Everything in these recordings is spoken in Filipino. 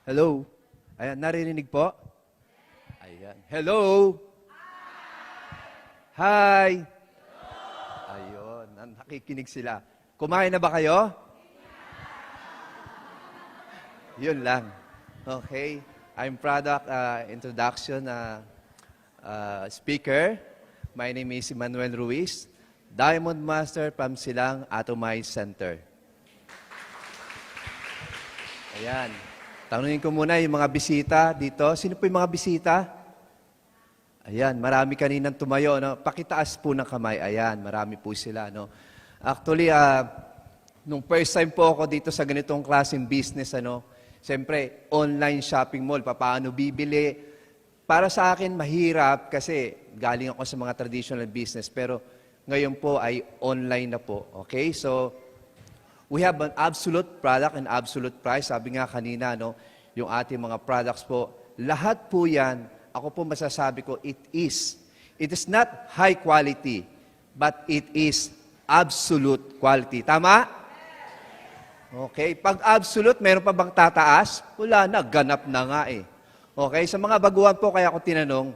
Hello? Ayan, naririnig po? Ayan. Hello? Hi! Ayun, nakikinig sila. Kumain na ba kayo? Yun lang. Okay. I'm product introduction speaker. My name is Emmanuel Ruiz, Diamond Master from Silang Atomized Center. Ayan. Tanungin ko muna yung mga bisita dito. Sino po yung mga bisita? Ayan, marami kaninang tumayo. No? Pakitaas po ng kamay. Ayan, marami po sila. No? Actually, nung first time po ako dito sa ganitong klaseng business, siyempre, online shopping mall, paano bibili? Para sa akin, mahirap kasi galing ako sa mga traditional business. Pero ngayon po ay online na po. Okay? So, we have an absolute product and absolute price. Sabi nga kanina, yung ating mga products po, lahat po yan, ako po masasabi ko, it is not high quality, but it is absolute quality. Tama? Okay. Pag absolute, meron pa bang tataas? Wala na, ganap na nga eh. Okay. Sa mga baguhan po, kaya ako tinanong,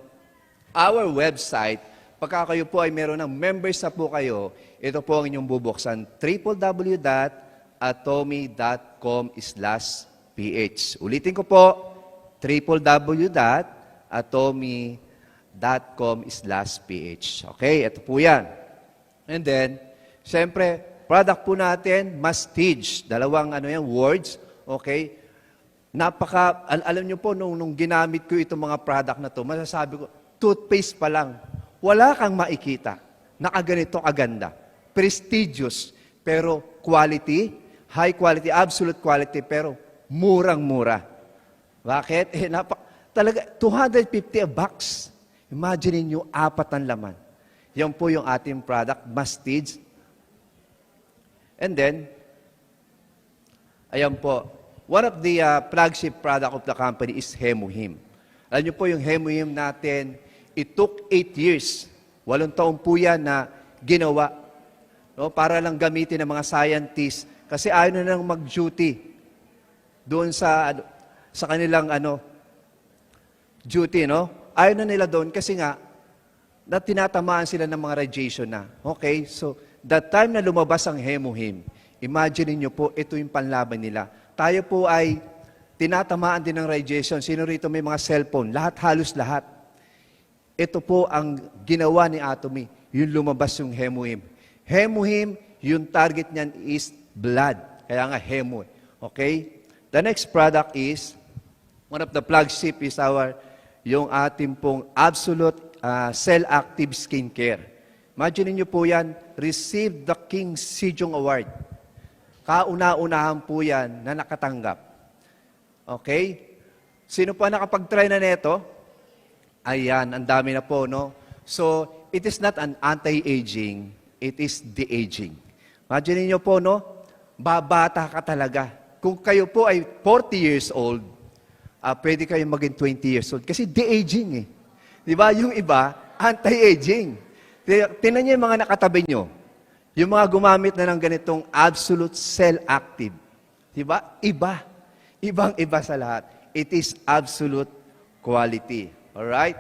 our website, pagka kayo po ay meron ng members na po kayo, ito po ang inyong bubuksan, www.atomy.com/ph. Ulitin ko po, www.atomy.com/ph. Okay, ito po yan. And then, siyempre, product po natin, Mastige. Dalawang words. Okay? Alam nyo po, nung ginamit ko itong mga product na to, masasabi ko, toothpaste pa lang. Wala kang makikita. Nakaganito kaganda. Prestigious, pero quality, high quality, absolute quality, pero murang-mura. Bakit? Talaga, 250 a box. Imagine niyo, 4 ang laman. Yan po yung ating product, Mastige. And then, ayan po, one of the flagship product of the company is Hemuhim. Alam niyo po yung Hemuhim natin, it took 8 years. 8 taon po yan na ginawa. No, para lang gamitin ng mga scientists kasi ayaw na lang mag-duty doon sa kanilang duty, no? Ayaw na nila doon kasi nga na tinatamaan sila ng mga radiation na. Okay? So, that time na lumabas ang Hemuhim, imagine niyo po, ito yung panlaban nila. Tayo po ay tinatamaan din ng radiation. Sino rito may mga cellphone? Halos lahat. Ito po ang ginawa ni Atomy. Yung lumabas yung Hemuhim. Hemuhim, yung target niyan is blood. Kaya nga Hemu. Okay? The next product is, one of the flagship is yung ating pong absolute cell-active skincare. Imagine niyo po yan, receive the King Sejong Award. Kauna-unahan po yan na nakatanggap. Okay? Sino pa nakapag-try na neto? Ayan, ang dami na po, no? So, it is not an anti-aging, it is de-aging. Imagine niyo po, no? Babata ka talaga. Kung kayo po ay 40 years old, pwede kayo maging 20 years old. Kasi de-aging eh. Di ba? Yung iba, anti-aging. Tingnan niyo yung mga nakatabi niyo. Yung mga gumamit na ng ganitong absolute cell-active. Di ba? Iba. Ibang-iba sa lahat. It is absolute quality. Alright?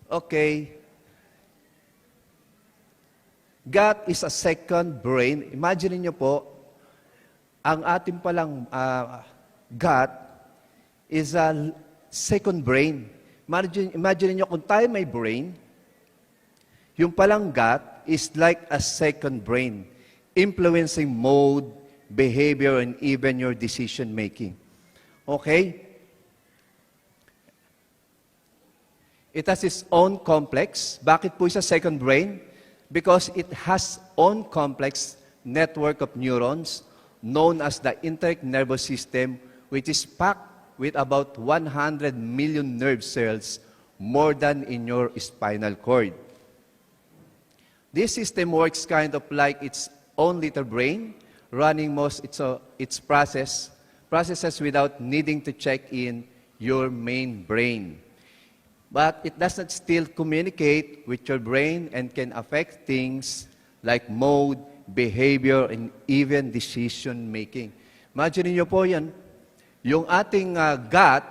Okay. Gut is a second brain. Imagine niyo po, ang ating palang gut is a second brain. Imagine niyo kung tayo may brain, yung palang gut is like a second brain, influencing mode, behavior, and even your decision making. Okay? It has its own complex. Bakit po isa second brain? Because it has own complex network of neurons known as the enteric nervous system, which is packed with about 100 million nerve cells, more than in your spinal cord. This system works kind of like its own little brain, running most its processes without needing to check in your main brain. But it does not still communicate with your brain and can affect things like mood, behavior, and even decision-making. Imagine niyo po yan, yung ating gut,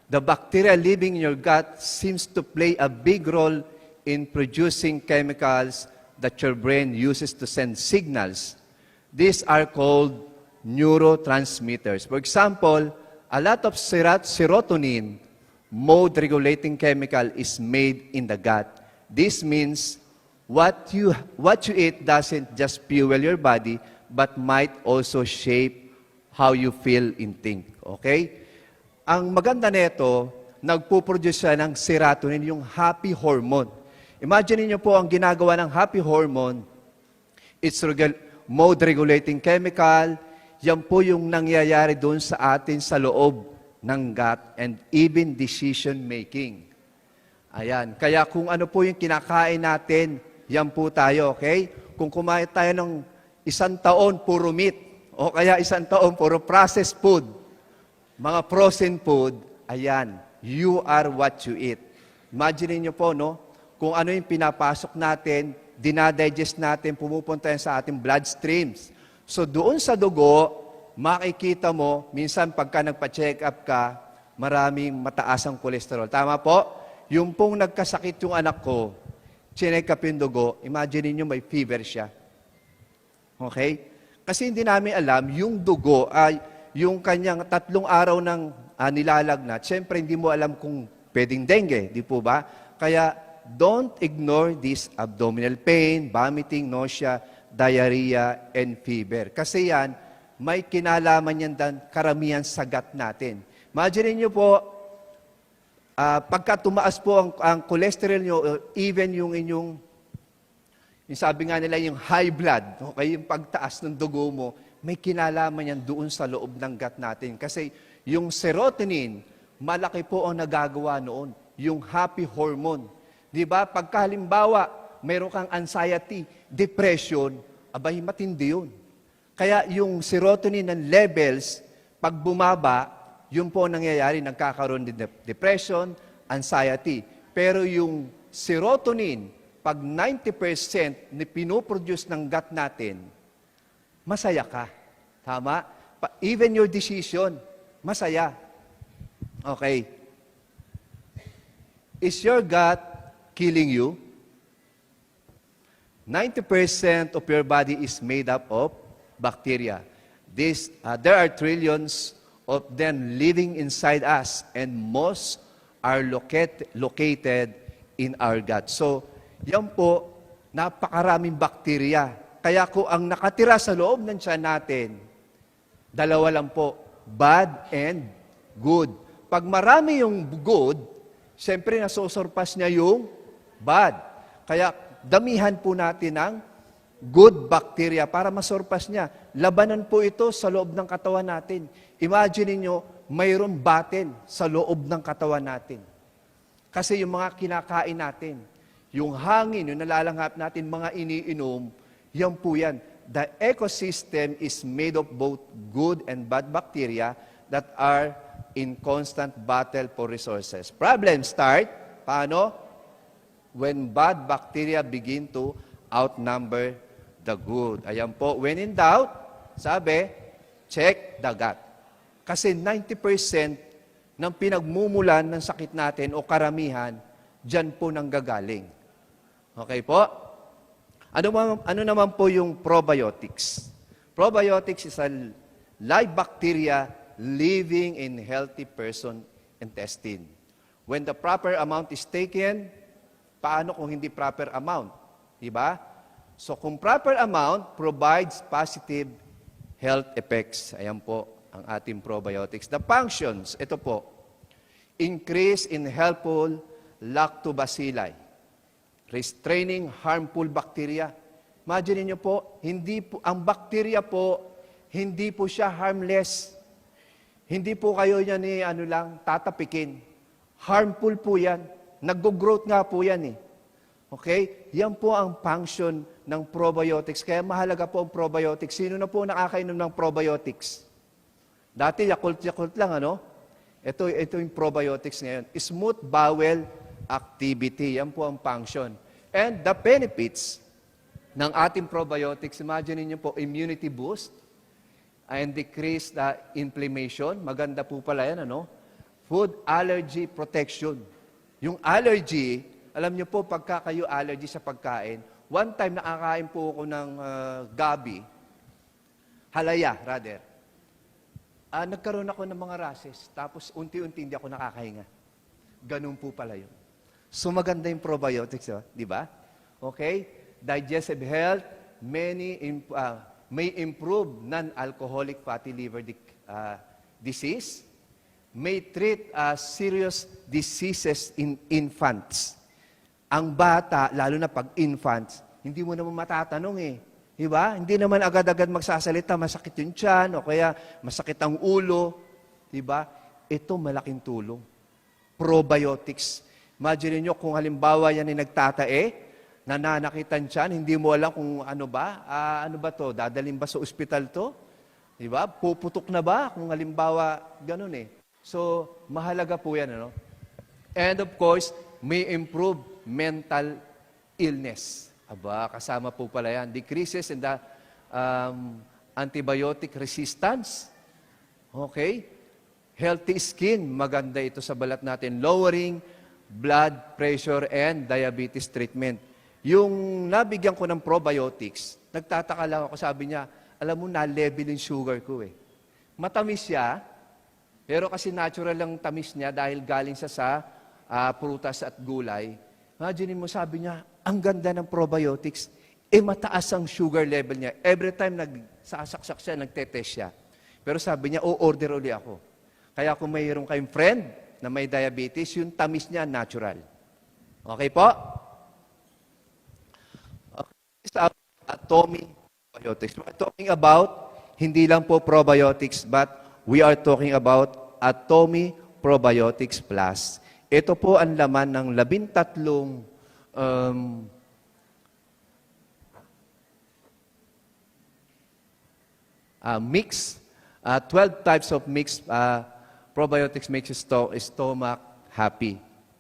the bacteria living in your gut seems to play a big role in producing chemicals that your brain uses to send signals. These are called neurotransmitters. For example, a lot of serotonin, mood-regulating chemical, is made in the gut. This means what you eat doesn't just fuel your body, but might also shape how you feel and think. Okay? Ang maganda nito, nagpo-produce siya ng serotonin, yung happy hormone. Imagine niyo po ang ginagawa ng happy hormone, it's mood-regulating chemical, yan po yung nangyayari doon sa atin sa loob ng gut and even decision-making. Ayan. Kaya kung ano po yung kinakain natin, yan po tayo, okay? Kung kumain tayo ng 1 taon, puro meat, o kaya 1 taon, puro processed food, mga frozen food, ayan, you are what you eat. Imagine niyo po, no? Kung ano yung pinapasok natin, dinadigest natin, pumupunta yan sa ating bloodstreams. So doon sa dugo, makikita mo, minsan pagka nagpa-check up ka, maraming mataas ang kolesterol. Tama po? Yung pong nagkasakit yung anak ko, chinek up yung dugo, imagine niyo may fever siya. Okay? Kasi hindi namin alam, yung dugo ay yung kanyang 3 araw ng nilalagnat. Siyempre, hindi mo alam kung pwedeng dengue, di po ba? Kaya, don't ignore this abdominal pain, vomiting, nausea, diarrhea, and fever. Kasi yan, may kinalaman yan dan karamihan sa gut natin. Imagine niyo po, pagka tumaas po ang cholesterol nyo, even yung inyong, yung sabi nga nila, yung high blood, okay, yung pagtaas ng dugo mo, may kinalaman yan doon sa loob ng gut natin. Kasi yung serotonin, malaki po ang nagagawa noon. Yung happy hormone. Di ba? Pagka halimbawa, mayroon kang anxiety, depression, abay, matindi yun. Kaya yung serotonin ng levels, pag bumaba, yun po nangyayari, nagkakaroon din depression, anxiety. Pero yung serotonin, pag 90% na pinoproduce ng gut natin, masaya ka. Tama? Even your decision, masaya. Okay. Is your gut killing you? 90% of your body is made up of bacteria. There are trillions of them living inside us, and most are located in our gut. So, yan po, napakaraming bakterya. Kaya kung ang nakatira sa loob ng tiyan natin, 2 lang po, bad and good. Pag marami yung good, siyempre nasosurpass niya yung bad. Kaya damihan po natin ng good bacteria para masurpass niya. Labanan po ito sa loob ng katawan natin. Imagine niyo, mayroong battle sa loob ng katawan natin. Kasi yung mga kinakain natin, yung hangin, yung nalalanghap natin, mga iniinom, yan po yan. The ecosystem is made of both good and bad bacteria that are in constant battle for resources. Problem start, paano? When bad bacteria begin to outnumber the good. Ayan po, when in doubt, sabi, check the gut. Kasi 90% ng pinagmumulan ng sakit natin o karamihan, dyan po nanggagaling. Okay po? Ano naman po yung probiotics? Probiotics is a live bacteria living in healthy person intestine. When the proper amount is taken, paano kung hindi proper amount? Diba? So kung proper amount provides positive health effects. Ayan po ang ating probiotics. The functions, ito po, increase in helpful lactobacilli, restraining harmful bacteria. Imagine niyo po, ang bacteria po, hindi po siya harmless. Hindi po kayo niya ni tatapikin. Harmful po yan. Nag-growth nga po yan eh. Okay? Yan po ang function ng probiotics. Kaya mahalaga po ang probiotics. Sino na po nakakainom ng probiotics? Dati Yakult lang, ano? Ito yung probiotics ngayon. Smooth bowel activity. Yan po ang function. And the benefits, ng ating probiotics. Imagine niyo po, immunity boost and decrease the inflammation. Maganda po pala yan, ano? Food allergy protection. Yung allergy, alam niyo po, pagka kayo allergy sa pagkain, one time nakakain po ako ng gabi, halaya, rather. Nagkaroon ako ng mga rashes, tapos unti-unti hindi ako nakakahinga. Ganun po pala yun. So maganda yung probiotics, di ba? Okay? Digestive health, may improve non-alcoholic fatty liver disease, may treat serious diseases in infants. Ang bata, lalo na pag infants, hindi mo naman matatanong eh. Diba? Hindi naman agad-agad magsasalita, masakit yung tiyan, o kaya masakit ang ulo. Diba? Ito malaking tulong. Probiotics. Imagine nyo kung halimbawa yan ay nagtatae, nananakitan tiyan, hindi mo alam kung ano ba to, dadalhin ba sa ospital to? Diba? Puputok na ba? Kung halimbawa, ganun eh. So, mahalaga po yan, ano? And of course, may improve mental illness. Aba, kasama po pala yan. Decreases in the antibiotic resistance. Okay? Healthy skin, maganda ito sa balat natin. Lowering blood pressure and diabetes treatment. Yung nabigyan ko ng probiotics, nagtataka lang ako, sabi niya, alam mo, na-level yung sugar ko eh. Matamis siya, pero kasi natural lang tamis niya dahil galing sa prutas at gulay. Imagine mo, sabi niya, ang ganda ng probiotics, mataas ang sugar level niya. Every time nagsasaksak siya, nagtetest siya. Pero sabi niya, order uli ako. Kaya kung mayroon kayong friend na may diabetes, yung tamis niya, natural. Okay po? Okay. Atomy probiotics. We're talking about, hindi lang po probiotics, but we are talking about Atomy Probiotics Plus. Ito po ang laman ng 13 mix, 12 types of mixed probiotics makes your stomach happy.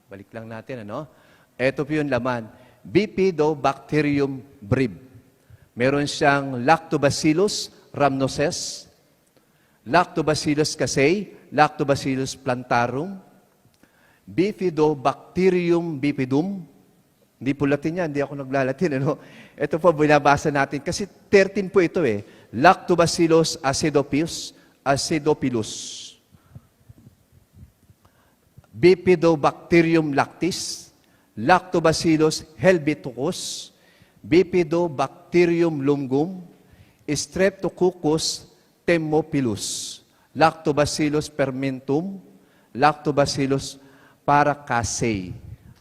Balik lang natin, ano? Ito po yung laman. Bifidobacterium breve. Meron siyang Lactobacillus rhamnosus, Lactobacillus casei, Lactobacillus plantarum, Bifidobacterium bifidum. Hindi po Latin yan, hindi ako naglalatin. Ano? Ito po, binabasa natin. Kasi 13 po ito eh. Lactobacillus acidophilus. Bifidobacterium lactis. Lactobacillus helveticus. Bifidobacterium lumgum. Streptococcus thermophilus. Lactobacillus fermentum. Lactobacillus paracasei.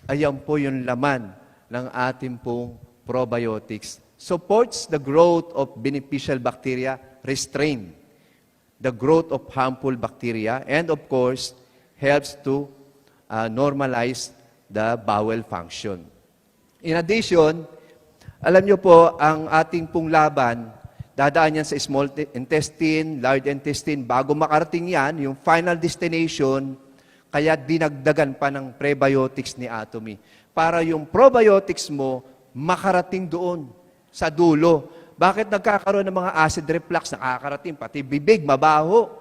Ayan po yung laman ng ating pong probiotics. Supports the growth of beneficial bacteria, restrain the growth of harmful bacteria, and of course, helps to normalize the bowel function. In addition, alam nyo po, ang ating pong laban, dadaan yan sa small intestine, large intestine, bago makarating yan, yung final destination, kaya dinagdagan pa ng prebiotics ni Atomy. Para yung probiotics mo, makarating doon, sa dulo. Bakit nagkakaroon ng mga acid reflux? Nakakarating, pati bibig, mabaho.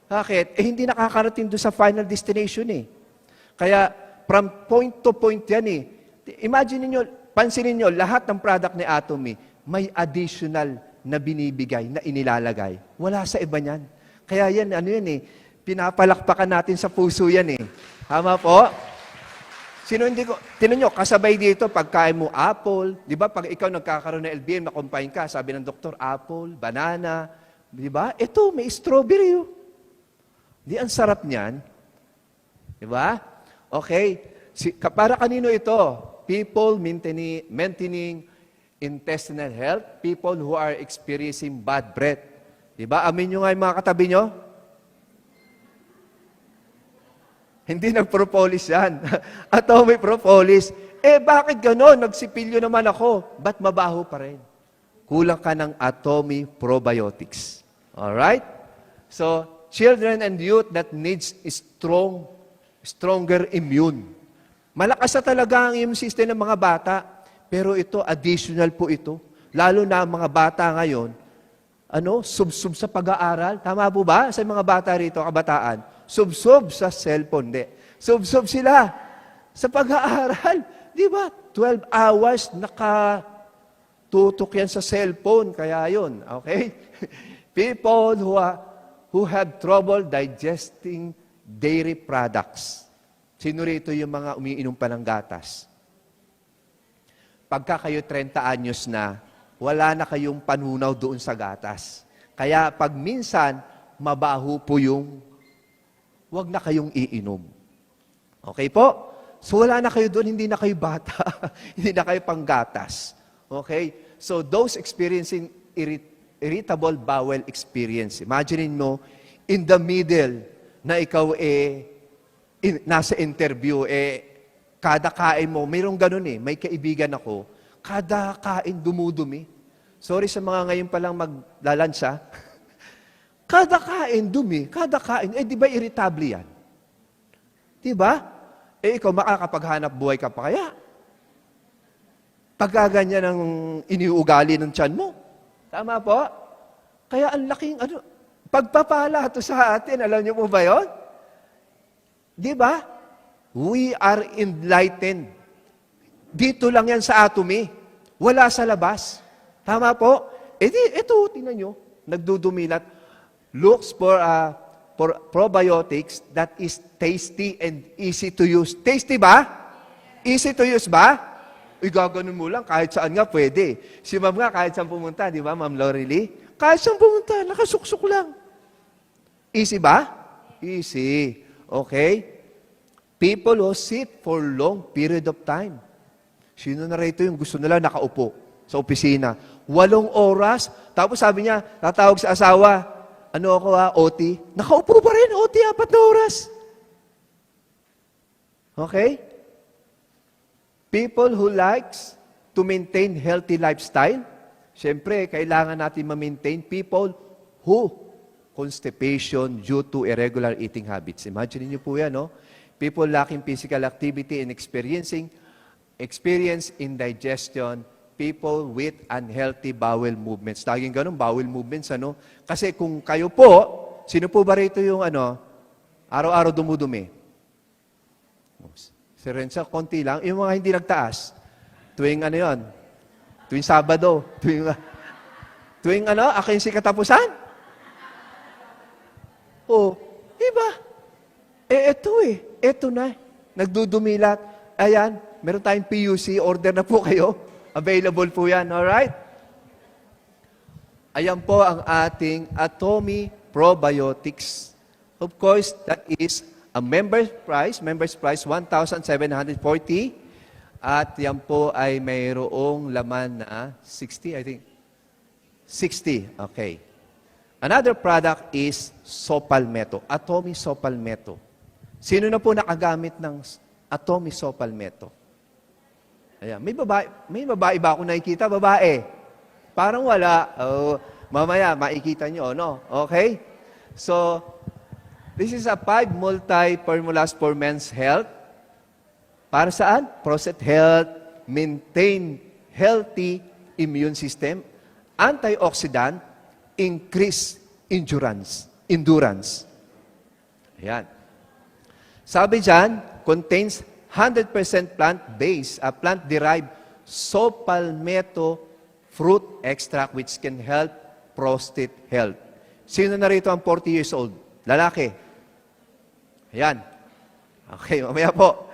Bakit? Hindi nakakarating doon sa final destination eh. Kaya, from point to point yan eh. Imagine niyo, pansinin niyo, lahat ng product ni Atomy, may additional na binibigay, na inilalagay. Wala sa iba niyan. Kaya yan, ano yan eh, pinapalakpakan natin sa puso yan eh. Tama po? Tinan nyo, kasabay dito, pagkain mo apple, di ba, pag ikaw nagkakaroon ng LBM, nakumpain ka, sabi ng doktor, apple, banana, di ba? Ito, may strawberry. Oh. Di, ang sarap niyan. Di ba? Okay. Para kanino ito? People maintaining intestinal health, people who are experiencing bad breath. Di ba? Amin nyo nga yung mga katabi nyo? Hindi nag-propolis yan. Atomy propolis. Bakit gano'n? Nagsipilyo naman ako. Ba't mabaho pa rin? Kulang ka ng Atomy probiotics. Alright? So, children and youth that needs stronger immune. Malakas na talaga ang immune system ng mga bata, pero ito, additional po ito. lalo na ang mga bata ngayon, sub-sub sa pag-aaral. Tama po ba? Sa mga bata rito, kabataan, sub-sub sa cellphone. Hindi. Sub-sub sila sa pag-aaral. Di ba? 12 hours nakatutok yan sa cellphone. Kaya yun. Okay? People who have trouble digesting dairy products. Sino rito yung mga umiinom pa ng gatas? Pagka kayo 30 anyos na, wala na kayong panunaw doon sa gatas. Kaya pag minsan, mabaho po yung, wag na kayong iinom. Okay po? So wala na kayo doon, hindi na kayo bata. Hindi na kayo panggatas. Okay? So those experiencing irritable bowel experience, imagine mo, in the middle, na ikaw nasa interview, kada kain mo, mayroong ganun may kaibigan ako, kada kain dumudumi. Sorry sa mga ngayon palang maglalansa. Kada kain dumi, kada kain, di ba irritable yan? Di ba? Ikaw makakapaghanap buhay ka pa kaya? Pagkaganyan ang iniugali ng tiyan mo. Tama po? Kaya ang laking pagpapala to sa atin, alam niyo po ba yun? Di ba? We are enlightened. Dito lang yan sa atomy. Wala sa labas. Tama po? Ito, tingnan nyo, nagdudumilat. Looks for probiotics that is tasty and easy to use. Tasty ba? Easy to use ba? Gaganon mo lang, kahit saan nga pwede. Si ma'am nga, kahit saan pumunta, di ba, Ma'am Lorely? Kahit saan pumunta, nakasuksok lang. Easy ba? Easy. Okay? People who sit for long period of time. Sino na rito yung gusto nila nakaupo sa opisina? 8 oras. Tapos sabi niya, tatawag sa asawa, OT? Nakaupo pa rin, OT, 4 na oras. Okay? People who likes to maintain healthy lifestyle. Siyempre, kailangan natin ma-maintain people who constipation due to irregular eating habits. Imagine niyo po yan, no? People lacking physical activity and experience indigestion, people with unhealthy bowel movements. Laging ganun, bowel movements, Kasi kung kayo po, sino po ba rito yung araw-araw dumudumi? Si Renza, konti lang. Yung mga hindi nagtaas. Tuwing yon? Tuwing Sabado. Tuwing 15 katapusan? Diba? Ito na. Nagdudumilat. Ayan, meron tayong PUC. Order na po kayo. Available po yan. Alright? Ayan po ang ating Atomy Probiotics. Of course, that is a member's price, 1,740. At yan po ay mayroong laman na 60, I think. 60, okay. Another product is Sopalmeto, Atomy Sopalmeto. Sino na po nakagamit ng Atomy Sopalmeto? Ayan, may babae ba ako nakikita? Babae. Parang wala. Mamaya, makikita nyo, no? Okay? So, this is a 5 multi-formulas for men's health. Para saan? Prostate health, maintain healthy immune system, antioxidant, increase endurance. Ayan. Sabi dyan, contains 100% plant-based, plant-derived Sopalmeto fruit extract which can help prostate health. Sino na rito ang 40 years old? Lalaki. Ayan. Okay, mamaya po.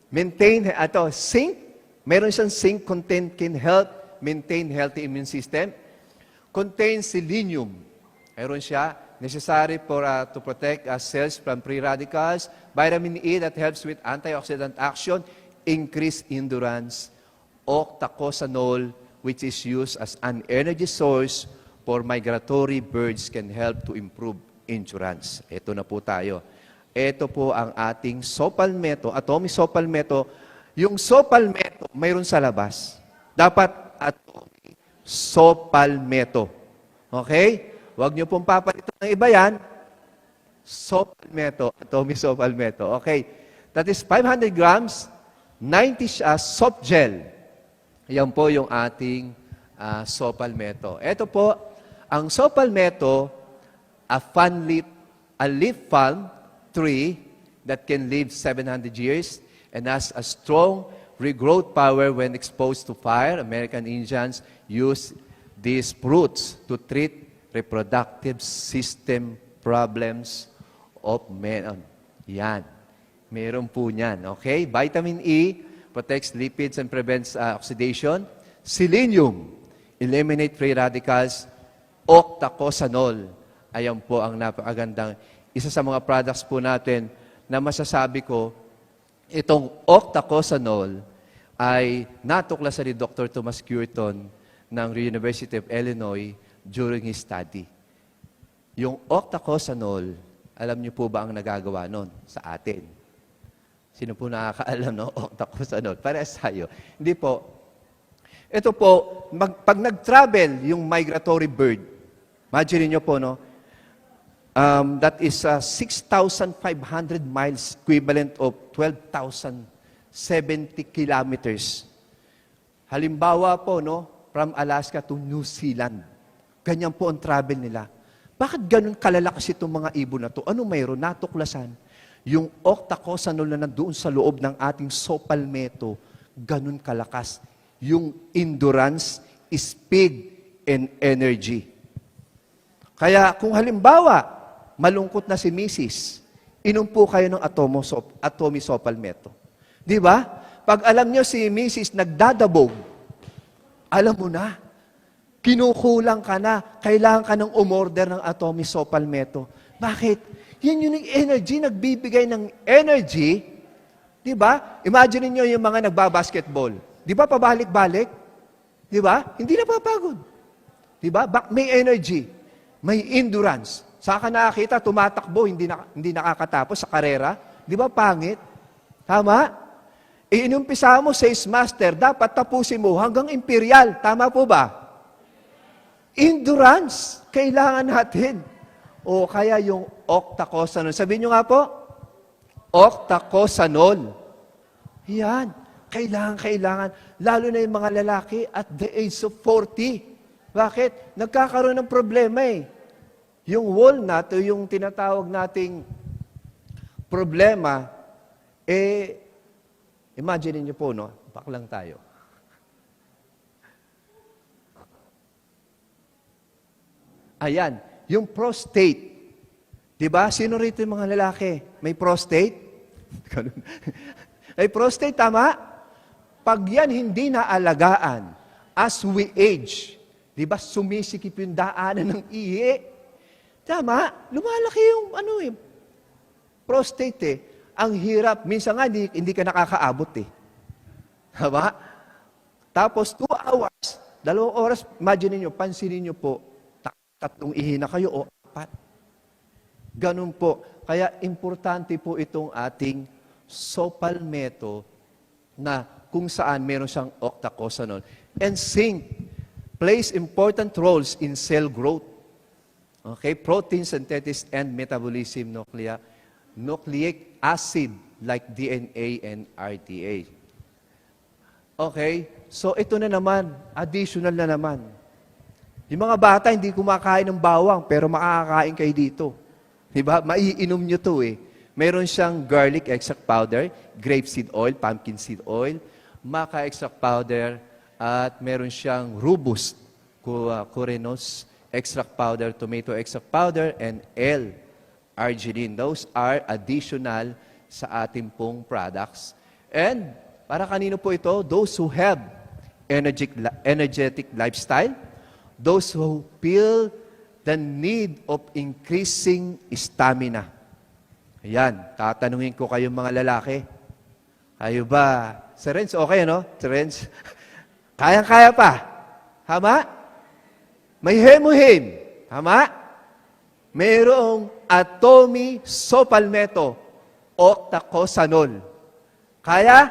Maintain, zinc. Meron siyang zinc content can help maintain healthy immune system. Contains selenium. Meron siya. Necessary to protect cells from free radicals. Vitamin E that helps with antioxidant action. Increase endurance. Octacosanol, which is used as an energy source for migratory birds, can help to improve endurance. Ito na po tayo. Ito po ang ating Sopalmeto, Atomy Sopalmeto. Yung Sopalmeto, mayroon sa labas. Dapat Atomy Sopalmeto. Okay? Huwag niyo pong papalitan ng iba yan. Sopalmeto, Atomy Sopalmeto. Okay. That is 500 grams, 90 soft gel. Yan po yung ating saw palmetto. Ito po, ang saw palmetto, a leaf palm tree that can live 700 years and has a strong regrowth power when exposed to fire. American Indians use these fruits to treat reproductive system problems of men. Yan. Meron po niyan. Okay? Vitamin E protects lipids and prevents oxidation. Selenium, eliminate free radicals. Octacosanol, ayan po ang napakagandang isa sa mga products po natin na masasabi ko, itong octacosanol ay natuklasan ni Dr. Thomas Cureton ng University of Illinois during his study. Yung octacosanol, alam niyo po ba ang nagagawa nun sa atin? Sino po nakakaalam, no? Octacosanol. Parehas tayo. Hindi po. Ito po, pag nag-travel yung migratory bird, imagine niyo po, no? That is 6,500 miles, equivalent of 12,070 kilometers. Halimbawa po, no? From Alaska to New Zealand. Ganyan po ang travel nila. Bakit ganun kalalakas itong mga ibon na to? Ano mayroon? Natuklasan. Yung octacosanol na nandoon sa loob ng ating saw palmetto, ganun kalakas. Yung endurance, speed, and energy. Kaya kung halimbawa, malungkot na si Mrs., inom po kayo ng atomi saw palmetto. Di ba? Pag alam nyo si Mrs. nagdadabog, alam mo na, kinukulang ka na, kailangan ka ng umorder ng atomi saw palmetto. Bakit? Yan yung energy, nagbibigay ng energy. Di ba? Imagine niyo yung mga nagbabasketball. Di ba pabalik-balik? Di ba? Hindi na papagod. Di ba? May energy. May endurance. Saan ka nakakita, tumatakbo, hindi nakakatapos sa karera. Di ba pangit? Tama? Inumpisa mo sa master, dapat tapusin mo hanggang imperial. Tama po ba? Endurance. Kailangan natin. O kaya yung octacosanol. Sabihin nyo nga po, octacosanol. Yan. Kailangan. Lalo na yung mga lalaki at the age of 40. Bakit? Nagkakaroon ng problema eh. Yung walnut o yung tinatawag nating problema, imagine niyo po, no? Baklang tayo. Ayan, yung prostate. Diba? Sino rito yung mga lalaki? May prostate? May prostate, tama? Pag yan hindi naalagaan, as we age, diba, sumisikip yung daanan ng ihi. Tama? Lumalaki yung prostate eh. Ang hirap. Minsan nga, hindi ka nakakaabot eh. Tama? Tapos 2 hours, 2 oras, imagine niyo, pansinin niyo po, 3 ihi na kayo o 4. Ganun po. Kaya importante po itong ating saw palmetto na kung saan meron siyang octacosanol. And zinc plays important roles in cell growth. Okay, protein synthesis and metabolism, nucleic acid like DNA and RTA. Okay, so ito na naman, additional na naman. Yung mga bata hindi kumakain ng bawang pero makakakain kayo dito. Diba? Maiinom nyo to eh. Meron siyang garlic extract powder, grapeseed oil, pumpkin seed oil, maca extract powder, at meron siyang rubus, Curenos extract powder, tomato extract powder, and L-arginine. Those are additional sa ating pong products. And para kanino po ito? Those who have energetic lifestyle, those who feel the need of increasing stamina. Ayan, tatanungin ko kayong mga lalaki. Kayo ba? Sir Renz, okay no? Sir Renz? Kayang-kaya pa. Tama? May hemuhim. Tama? Mayroong atomi saw palmetto, octacosanol. Kaya,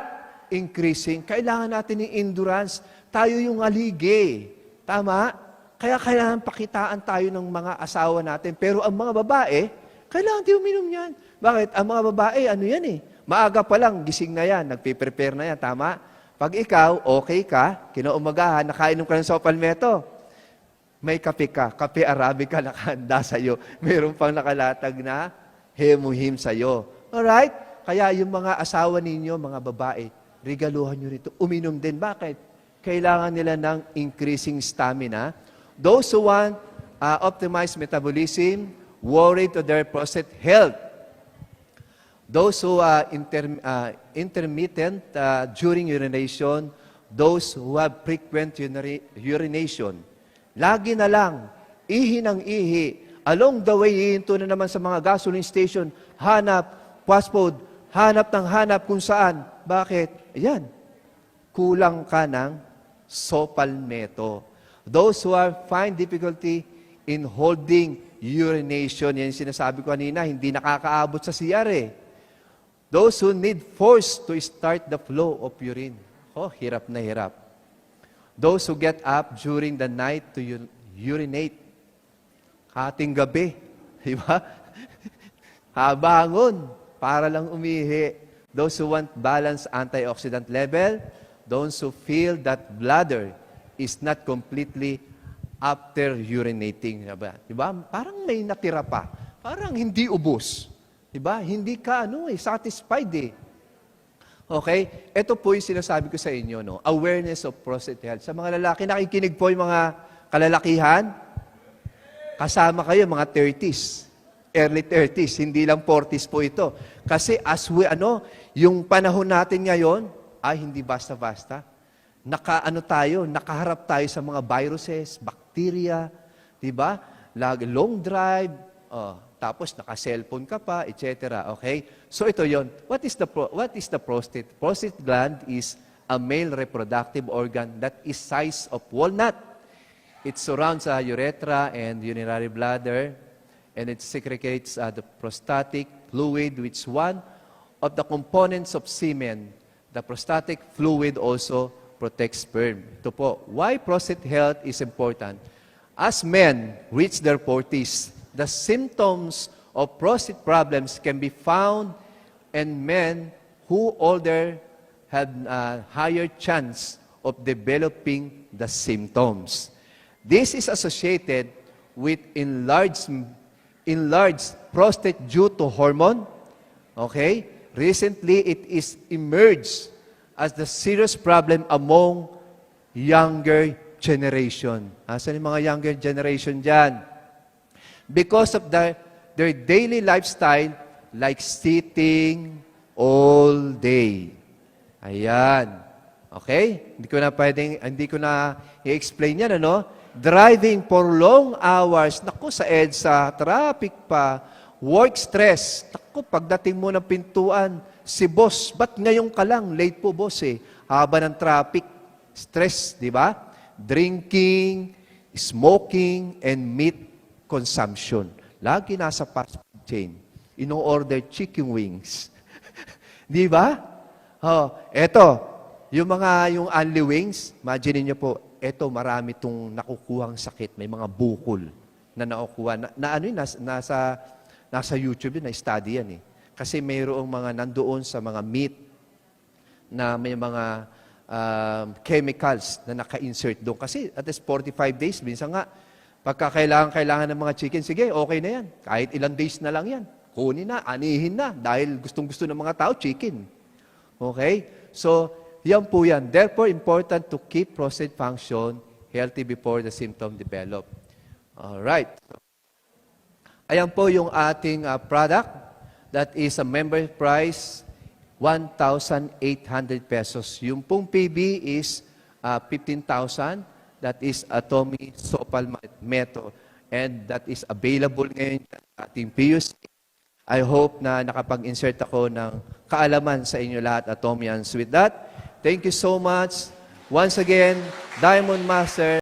increasing. Kailangan natin ng endurance. Tayo yung aligi. Tama? Kaya kailangan pakitaan tayo ng mga asawa natin. Pero ang mga babae, kailangan tayo uminom yan. Bakit? Ang mga babae, ano yan eh? Maaga pa lang, gising na yan, nagpe-prepare na yan. Tama? Pag ikaw, okay ka, kinaumagahan, nakainom ka ng sopalmeto, may kape ka, kape Arabica nakahanda sa'yo. Meron pang nakalatag na hemuhim sa'yo. Alright? Kaya yung mga asawa ninyo, mga babae, regaluhan nyo rito. Uminom din. Bakit? Kailangan nila ng increasing stamina. Those who want optimized metabolism, worried to their prostate health. Those who are intermittent during urination, those who have frequent urination. Lagi na lang, ihi ng ihi. Along the way, ihinto na naman sa mga gasoline station, hanap, fast food, hanap ng hanap kung saan. Bakit? Ayan, kulang ka ng sopalmeto. Those who find difficulty in holding urination, yan yung sinasabi ko kanina, hindi nakakaabot sa CR eh. Those who need force to start the flow of urine. Oh, hirap na hirap. Those who get up during the night to urinate. Hating gabi. Di ba? Habangon para lang umihi. Those who want balanced antioxidant level. Those who feel that bladder is not completely after urinating. Diba? Parang may natira pa. Parang hindi ubos. Diba? Hindi ka satisfied eh. Okay? Ito po yung sinasabi ko sa inyo, no? Awareness of prostate health. Sa mga lalaki, nakikinig po yung mga kalalakihan. Kasama kayo, mga 30s. Early 30s. Hindi lang 40s po ito. Kasi yung panahon natin ngayon, hindi basta-basta. Nakaharap tayo sa mga viruses, bacteria, diba? Long drive, tapos naka-cellphone ka pa, etc. Okay? So ito yon. What is the prostate? Prostate gland is a male reproductive organ that is size of walnut. It surrounds the urethra and urinary bladder, and it secretes the prostatic fluid, which is one of the components of semen. The prostatic fluid also protects sperm. Ito po. Why prostate health is important? As men reach their 40s, the symptoms of prostate problems can be found in men who older have a higher chance of developing the symptoms. This is associated with enlarged prostate due to hormone. Okay? Recently, it is emerged as the serious problem among younger generation. Asan yung mga younger generation dyan? Because of their daily lifestyle, like sitting all day. Ayan. Okay? Hindi ko na i-explain yan, Driving for long hours. Naku, sa EDSA, traffic pa, work stress. Naku, pagdating mo ng pintuan, si boss, ba't ngayon ka lang? Late po, boss eh. Haba ng traffic, stress, di ba? Drinking, smoking, and meat consumption. Lagi nasa fast food chain. Ino-order chicken wings. Di ba? Yung only wings, imagine niyo po, marami itong nakukuhang sakit. May mga bukol na nakukuha. Nasa YouTube yun, na-study yan eh. Kasi mayroong mga nandoon sa mga meat na may mga chemicals na naka-insert doon. Kasi at least 45 days, minsan nga, pagka kailangan ng mga chicken, sige, okay na yan. Kahit ilang days na lang yan. Kunin na, anihin na. Dahil gustong-gusto ng mga tao, chicken. Okay? So, yan po yan. Therefore, important to keep prostate function healthy before the symptom develop. Alright. Ayan po yung ating product. That is a member price, 1,800 pesos. Yung pong PB is 15,000. That is Atomy Sopalmeto. And that is available ngayon sa ating PUC. I hope na nakapag-insert ako ng kaalaman sa inyo lahat, Atomians. With that, thank you so much. Once again, Diamond Master,